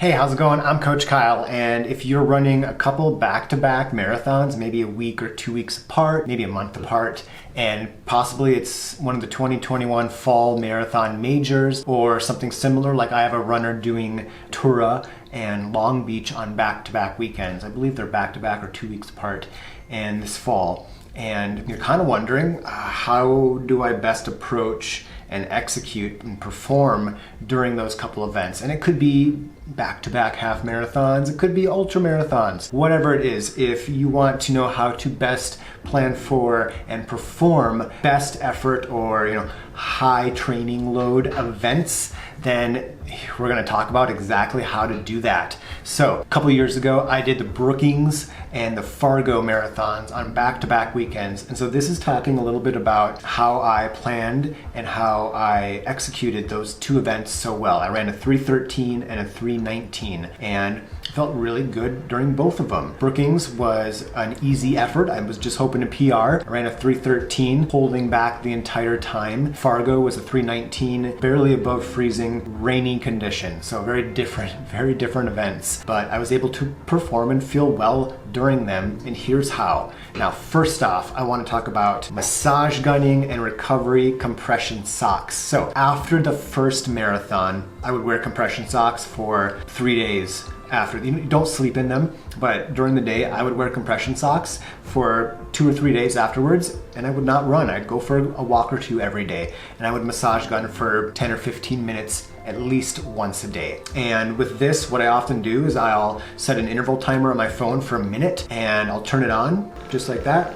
Hey, how's it going? I'm Coach Kyle, and if you're running a couple back-to-back marathons, maybe a week or 2 weeks apart, maybe a month apart, and possibly it's one of the 2021 fall marathon majors or something similar, like I have a runner doing Tura and Long Beach on back-to-back weekends. I believe they're back-to-back or 2 weeks apart, and this fall. And you're kind of wondering, how do I best approach and execute and perform during those couple events? And it could be back-to-back half marathons, it could be ultra marathons, whatever it is. If you want to know how to best plan for and perform best effort or high training load events, then we're going to talk about exactly how to do that. So a couple years ago, I did the Brookings and the Fargo marathons on back-to-back weekends. And so this is talking a little bit about how I planned and how I executed those two events so well. I ran a 3:13 and a 3:19 and felt really good during both of them. Brookings was an easy effort. I was just hoping to PR. I ran a 3:13, holding back the entire time. Fargo was a 3:19, barely above freezing, rainy conditions. So very different events. But I was able to perform and feel well during them, and here's how. Now, first off, I want to talk about massage gunning and recovery compression socks. So after the first marathon, I would wear compression socks for 3 days after. You don't sleep in them, but during the day, I would wear compression socks for 2 or 3 days afterwards, and I would not run. I'd go for a walk or two every day, and I would massage gun for 10 or 15 minutes at least once a day. And with this, what I often do is I'll set an interval timer on my phone for a minute, and I'll turn it on just like that.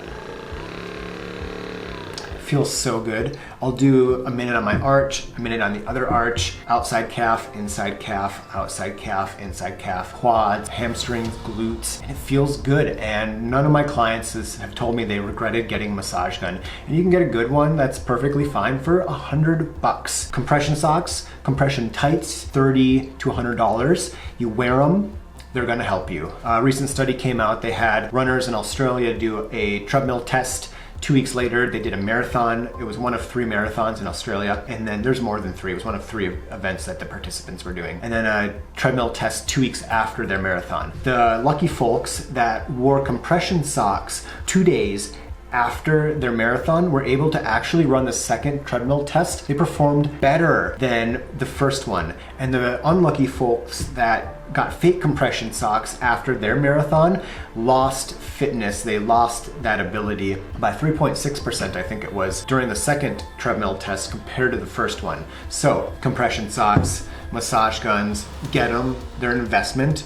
Feels so good. I'll do a minute on my arch, a minute on the other arch, outside calf, inside calf, outside calf, inside calf, quads, hamstrings, glutes, and it feels good. And none of my clients have told me they regretted getting a massage gun. And you can get a good one that's perfectly fine for $100. Compression socks, compression tights, $30 to $100. You wear them, they're gonna help you. A recent study came out. They had runners in Australia do a treadmill test. 2 weeks later, they did a marathon. It was one of 3 marathons in Australia. And then there's more than 3. It was one of 3 events that the participants were doing. And then a treadmill test 2 weeks after their marathon. The lucky folks that wore compression socks 2 days after their marathon were able to actually run the second treadmill test. They performed better than the first one. And the unlucky folks that got fake compression socks after their marathon lost fitness. They lost that ability by 3.6%, I think it was, during the second treadmill test compared to the first one. So compression socks, massage guns, get them. They're an investment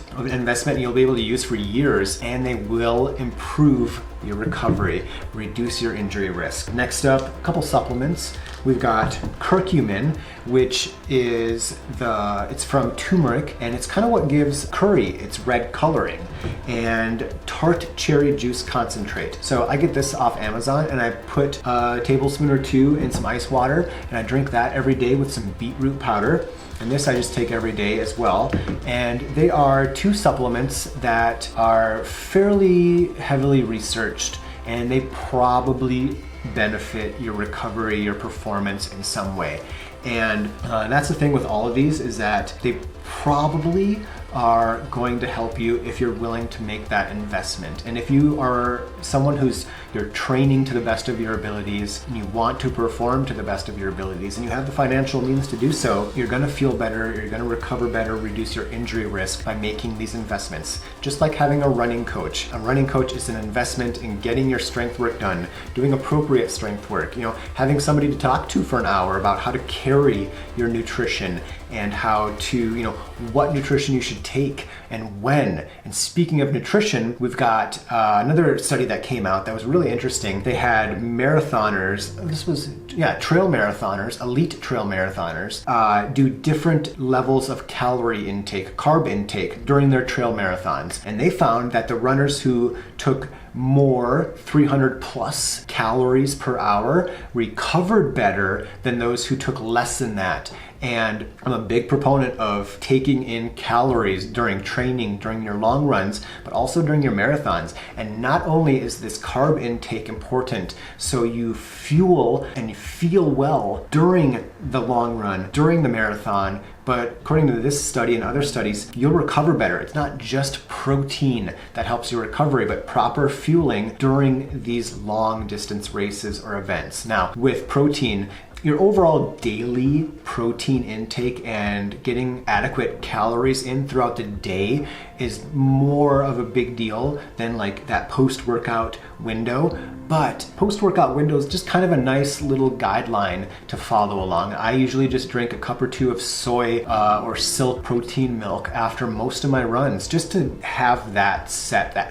you'll be able to use for years, and they will improve your recovery, reduce your injury risk. Next up, a couple supplements. We've got curcumin, which is it's from turmeric, and it's kind of what gives curry its red coloring, and tart cherry juice concentrate. So I get this off Amazon, and I put a tablespoon or 2 in some ice water, and I drink that every day with some beetroot powder. And this I just take every day as well. And they are 2 supplements that are fairly heavily researched, and they probably benefit your recovery, your performance in some way. And that's the thing with all of these, is that they probably are going to help you if you're willing to make that investment. And if you are someone you're training to the best of your abilities, and you want to perform to the best of your abilities, and you have the financial means to do so, you're gonna feel better, you're gonna recover better, reduce your injury risk by making these investments. Just like having a running coach. A running coach is an investment in getting your strength work done, doing appropriate strength work, having somebody to talk to for an hour about how to carry your nutrition and how to, what nutrition you should take and when. And speaking of nutrition, we've got another study that came out that was really interesting. They had marathoners, trail marathoners, elite trail marathoners, do different levels of calorie intake, carb intake during their trail marathons. And they found that the runners who took more 300 plus calories per hour recovered better than those who took less than that. And I'm a big proponent of taking in calories during training, during your long runs, but also during your marathons. And not only is this carb intake important so you fuel and you feel well during the long run, during the marathon, But according to this study and other studies, you'll recover better. It's not just protein that helps your recovery, but proper fueling during these long distance races or events. Now, with protein, your overall daily protein intake and getting adequate calories in throughout the day is more of a big deal than like that post-workout window. But post-workout window is just kind of a nice little guideline to follow along. I usually just drink a cup or two of soy or silk protein milk after most of my runs, just to have that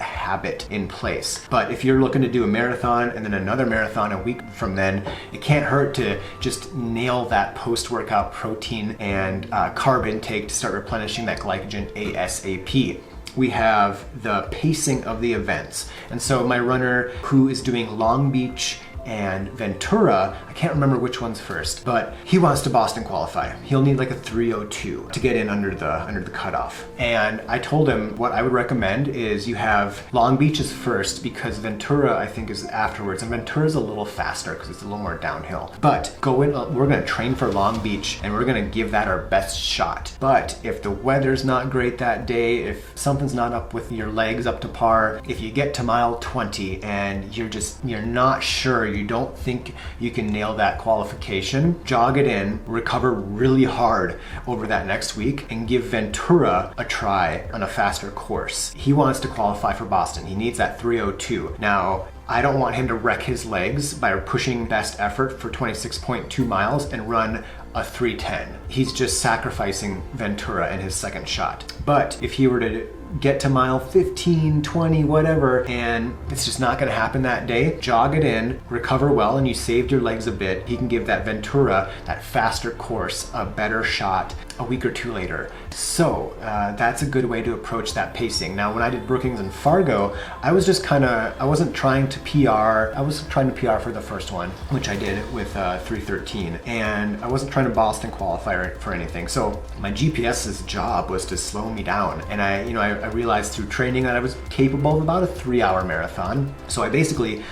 habit in place. But if you're looking to do a marathon and then another marathon a week from then, it can't hurt to just nail that post-workout protein and carb intake to start replenishing that glycogen ASAP. We have the pacing of the events. And so my runner who is doing Long Beach and Ventura, I can't remember which one's first, but he wants to Boston qualify. He'll need like a 3:02 to get in under the cutoff. And I told him what I would recommend is you have Long Beach is first because Ventura I think is afterwards, and Ventura's a little faster because it's a little more downhill. But go in, we're gonna train for Long Beach and we're gonna give that our best shot. But if the weather's not great that day, if something's not up with your legs up to par, if you get to mile 20 and you're not sure, you don't think you can nail that qualification, jog it in, recover really hard over that next week, and give Ventura a try on a faster course. He wants to qualify for Boston. He needs that 3:02. Now, I don't want him to wreck his legs by pushing best effort for 26.2 miles and run a 3:10. He's just sacrificing Ventura in his second shot. But if he were to get to mile 15, 20, whatever, and it's just not gonna happen that day, jog it in, recover well, and you saved your legs a bit, he can give that Ventura, that faster course, a better shot a week or two later. So that's a good way to approach that pacing. Now, when I did Brookings and Fargo, I wasn't trying to PR, I was trying to PR for the first one, which I did with 3:13, and I wasn't trying to Boston qualify for anything. So my GPS's job was to slow me down, and I realized through training that I was capable of about a 3-hour marathon. So I basically,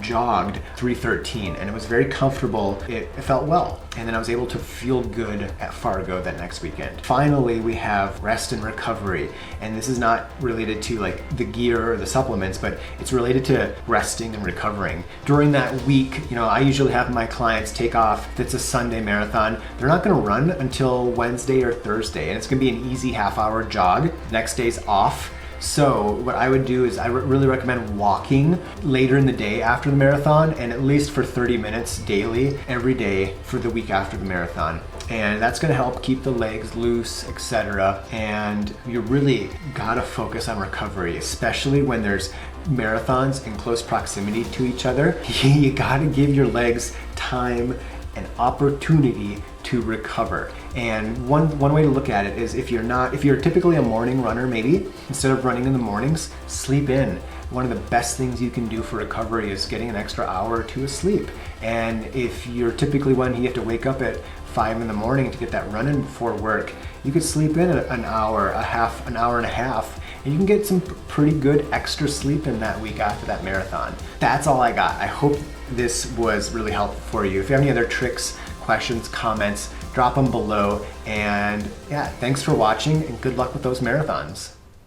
jogged 3:13, and it was very comfortable. It felt well. And then I was able to feel good at Fargo that next weekend. Finally, we have rest and recovery. And this is not related to like the gear or the supplements, but it's related to resting and recovering. During that week, I usually have my clients take off. If it's a Sunday marathon, they're not gonna run until Wednesday or Thursday. And it's gonna be an easy half-hour jog. Next day's off. So what I would do is I really recommend walking later in the day after the marathon, and at least for 30 minutes daily, every day for the week after the marathon. And that's gonna help keep the legs loose, etc. And you really gotta focus on recovery, especially when there's marathons in close proximity to each other. You gotta give your legs time and opportunity to recover. And one way to look at it is if you're typically a morning runner, maybe instead of running in the mornings, sleep in. One of the best things you can do for recovery is getting an extra hour or two of sleep. And if you're typically one who you have to wake up at 5 in the morning to get that run in before work, you could sleep in an hour and a half, and you can get some pretty good extra sleep in that week after that marathon. That's all I got. I hope this was really helpful for you. If you have any other tricks, questions, comments, drop them below. And yeah, thanks for watching and good luck with those marathons.